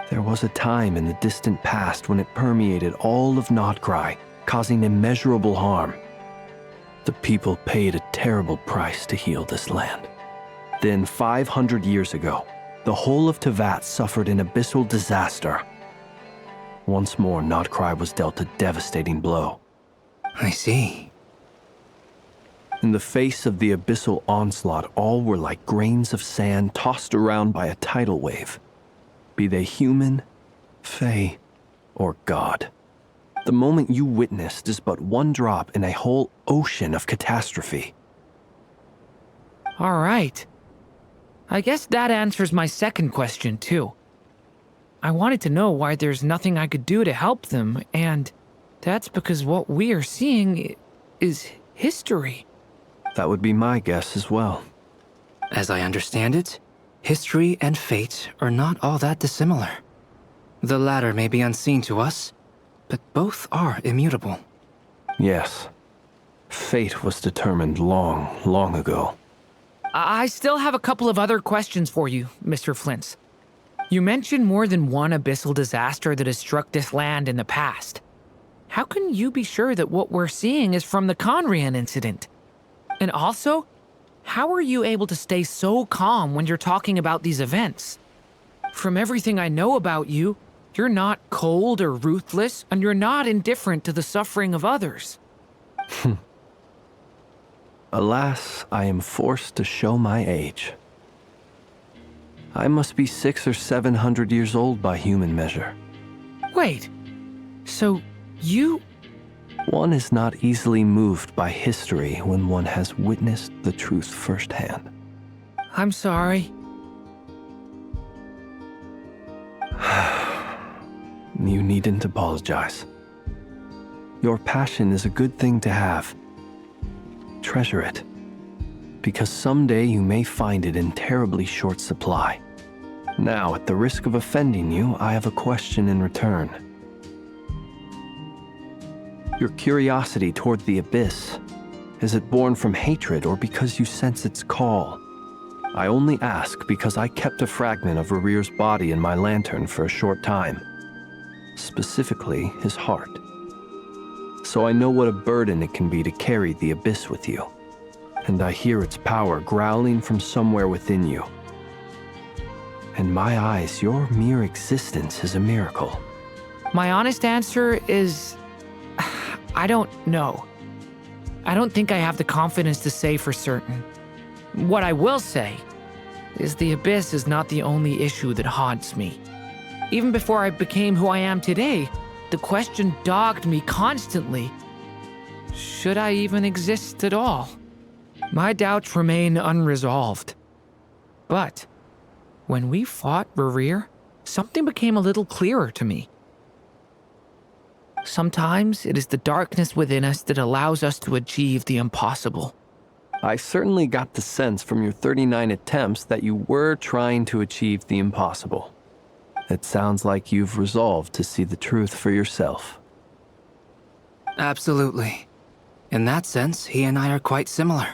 [SPEAKER 10] There was a time in the distant past when it permeated all of Nod-Krai, causing immeasurable harm. The people paid a terrible price to heal this land. Then, 500 years ago, the whole of Teyvat suffered an abyssal disaster. Once more, Nod-Krai was dealt a devastating blow.
[SPEAKER 9] I see.
[SPEAKER 10] In the face of the abyssal onslaught, all were like grains of sand tossed around by a tidal wave. Be they human, fae, or god. The moment you witnessed is but one drop in a whole ocean of catastrophe.
[SPEAKER 8] All right. I guess that answers my second question, too. I wanted to know why there's nothing I could do to help them, and that's because what we are seeing is history.
[SPEAKER 10] That would be my guess as well.
[SPEAKER 9] As I understand it, history and fate are not all that dissimilar. The latter may be unseen to us, but both are immutable.
[SPEAKER 10] Yes. Fate was determined long, long ago.
[SPEAKER 8] I still have a couple of other questions for you, Mr. Flintz. You mentioned more than one abyssal disaster that has struck this land in the past. How can you be sure that what we're seeing is from the Conrian incident? And also, how are you able to stay so calm when you're talking about these events? From everything I know about you, you're not cold or ruthless, and you're not indifferent to the suffering of others.
[SPEAKER 10] Alas, I am forced to show my age. I must be 600 or 700 years old by human measure.
[SPEAKER 8] Wait, so you...
[SPEAKER 10] One is not easily moved by history when one has witnessed the truth firsthand.
[SPEAKER 8] I'm sorry.
[SPEAKER 10] You needn't apologize. Your passion is a good thing to have. Treasure it, because someday you may find it in terribly short supply. Now, at the risk of offending you, I have a question in return. Your curiosity toward the Abyss, is it born from hatred or because you sense its call? I only ask because I kept a fragment of Rarir's body in my lantern for a short time. Specifically, his heart. So I know what a burden it can be to carry the Abyss with you. And I hear its power growling from somewhere within you. In my eyes, your mere existence is a miracle.
[SPEAKER 8] My honest answer is... I don't know. I don't think I have the confidence to say for certain. What I will say is the Abyss is not the only issue that haunts me. Even before I became who I am today, the question dogged me constantly. Should I even exist at all? My doubts remain unresolved. But when we fought Rarir, something became a little clearer to me. Sometimes it is the darkness within us that allows us to achieve the impossible.
[SPEAKER 10] I certainly got the sense from your 39 attempts that you were trying to achieve the impossible. It sounds like you've resolved to see the truth for yourself.
[SPEAKER 9] Absolutely. In that sense, he and I are quite similar.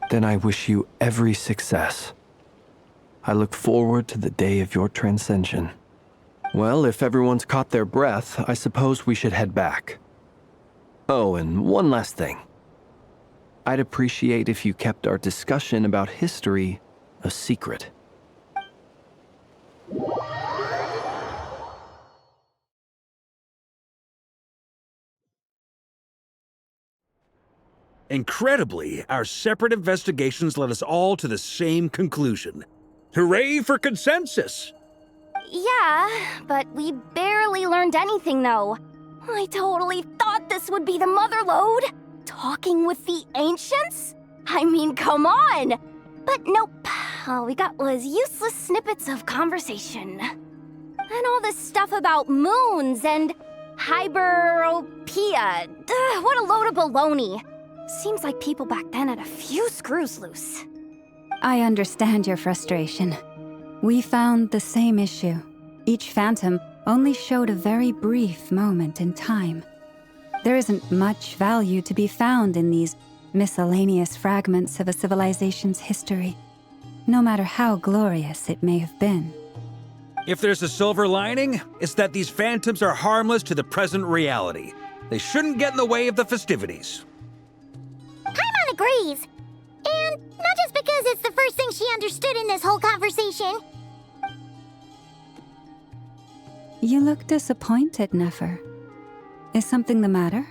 [SPEAKER 10] Then I wish you every success. I look forward to the day of your transcension. Well, if everyone's caught their breath, I suppose we should head back. Oh, and one last thing. I'd appreciate if you kept our discussion about history a secret.
[SPEAKER 6] Incredibly, our separate investigations led us all to the same conclusion. Hooray for consensus!
[SPEAKER 12] Yeah, but we barely learned anything, though. I totally thought this would be the mother lode. Talking with the ancients? I mean, come on! But nope. All we got was useless snippets of conversation. And all this stuff about moons and hyperopia. What a load of baloney. Seems like people back then had a few screws loose.
[SPEAKER 7] I understand your frustration. We found the same issue. Each phantom only showed a very brief moment in time. There isn't much value to be found in these miscellaneous fragments of a civilization's history, no matter how glorious it may have been.
[SPEAKER 6] If there's a silver lining, it's that these phantoms are harmless to the present reality. They shouldn't get in the way of the festivities.
[SPEAKER 2] Paimon agrees. And not just because it's the first thing she understood in this whole conversation.
[SPEAKER 7] You look disappointed, Nefer. Is something the matter?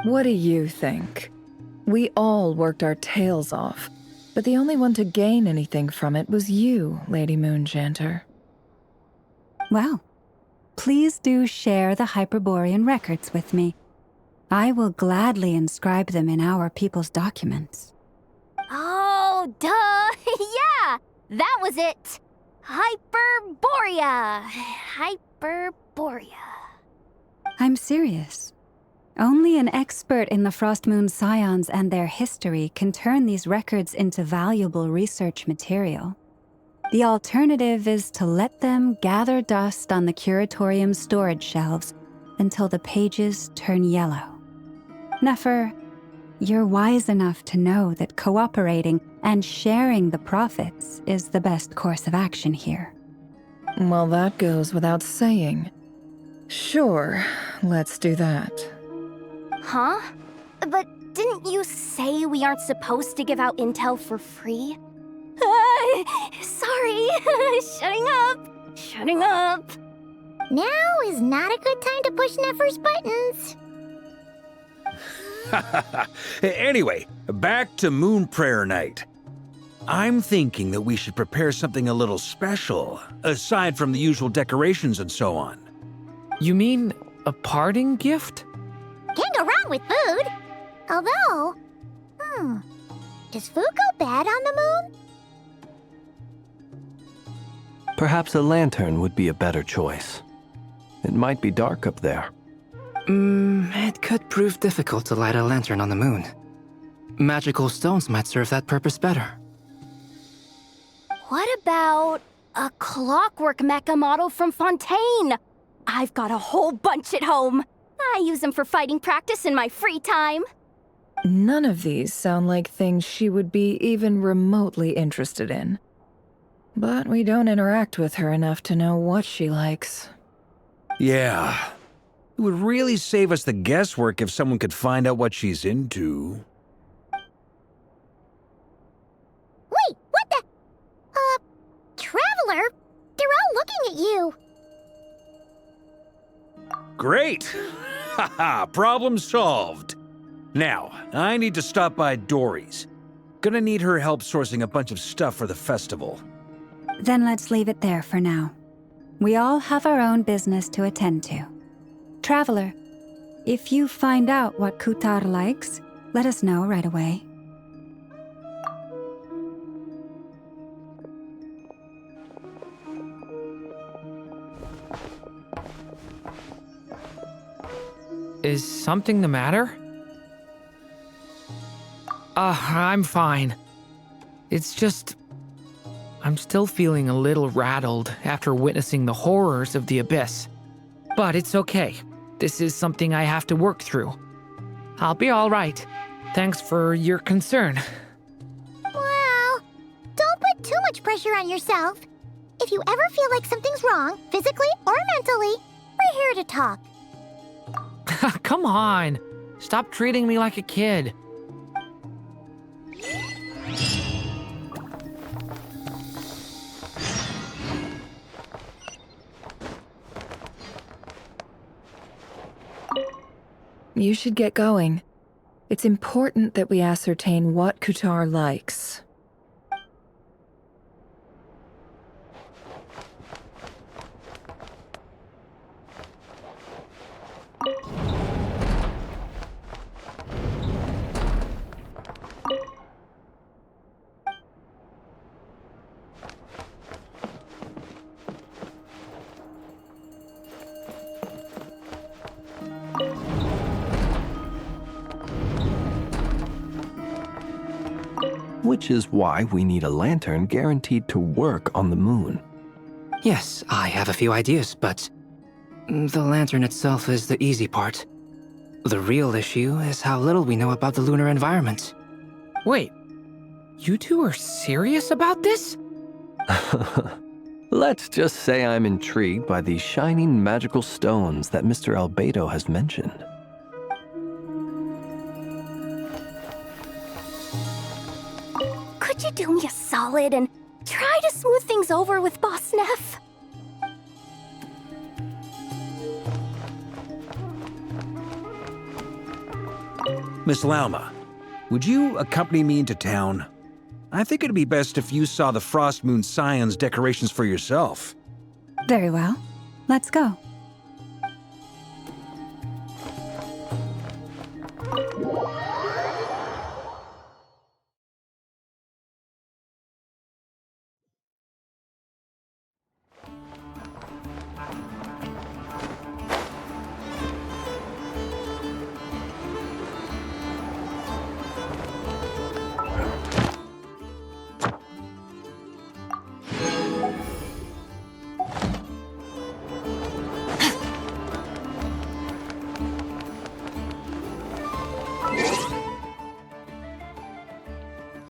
[SPEAKER 11] What do you think? We all worked our tails off, but the only one to gain anything from it was you, Lady Moonjanter.
[SPEAKER 7] Well, please do share the Hyperborean records with me. I will gladly inscribe them in our people's documents.
[SPEAKER 12] Oh, duh! Yeah! That was it! Hyperborea! Hyperborea.
[SPEAKER 7] I'm serious. Only an expert in the Frost Moon Scions and their history can turn these records into valuable research material. The alternative is to let them gather dust on the curatorium's storage shelves until the pages turn yellow. Nefer, you're wise enough to know that cooperating and sharing the profits is the best course of action here.
[SPEAKER 11] Well, that goes without saying. Sure, let's do that.
[SPEAKER 12] Huh? But didn't you say we aren't supposed to give out intel for free? Sorry. Shutting up.
[SPEAKER 2] Now is not a good time to push Nefer's buttons.
[SPEAKER 6] Anyway, back to Moon Prayer Night. I'm thinking that we should prepare something a little special, aside from the usual decorations and so on.
[SPEAKER 8] You mean a parting gift?
[SPEAKER 2] Can't go wrong with food. Although, does food go bad on the moon?
[SPEAKER 10] Perhaps a lantern would be a better choice. It might be dark up there.
[SPEAKER 9] It could prove difficult to light a lantern on the moon. Magical stones might serve that purpose better.
[SPEAKER 12] What about a clockwork mecha model from Fontaine? I've got a whole bunch at home. I use them for fighting practice in my free time.
[SPEAKER 11] None of these sound like things she would be even remotely interested in. But we don't interact with her enough to know what she likes.
[SPEAKER 6] Yeah. It would really save us the guesswork if someone could find out what she's into.
[SPEAKER 2] Wait, what the? Traveler? They're all looking at you.
[SPEAKER 6] Great! Haha, problem solved. Now, I need to stop by Dory's. Gonna need her help sourcing a bunch of stuff for the festival.
[SPEAKER 7] Then let's leave it there for now. We all have our own business to attend to. Traveler, if you find out what Kutar likes, let us know right away.
[SPEAKER 8] Is something the matter? I'm fine. It's just... I'm still feeling a little rattled after witnessing the horrors of the Abyss. But it's okay. This is something I have to work through. I'll be all right. Thanks for your concern.
[SPEAKER 2] Well, don't put too much pressure on yourself. If you ever feel like something's wrong, physically or mentally, we're here to talk.
[SPEAKER 8] Come on. Stop treating me like a kid.
[SPEAKER 11] You should get going. It's important that we ascertain what Kutar likes.
[SPEAKER 10] Which is why we need a lantern guaranteed to work on the moon.
[SPEAKER 9] Yes, I have a few ideas, but the lantern itself is the easy part. The real issue is how little we know about the lunar environment.
[SPEAKER 8] Wait, you two are serious about this?
[SPEAKER 10] Let's just say I'm intrigued by these shining magical stones that Mr. Albedo has mentioned.
[SPEAKER 12] Could you do me a solid and try to smooth things over with Boss Neff?
[SPEAKER 6] Miss Lauma, would you accompany me into town? I think it'd be best if you saw the Frost Moon Scion's decorations for yourself.
[SPEAKER 7] Very well. Let's go.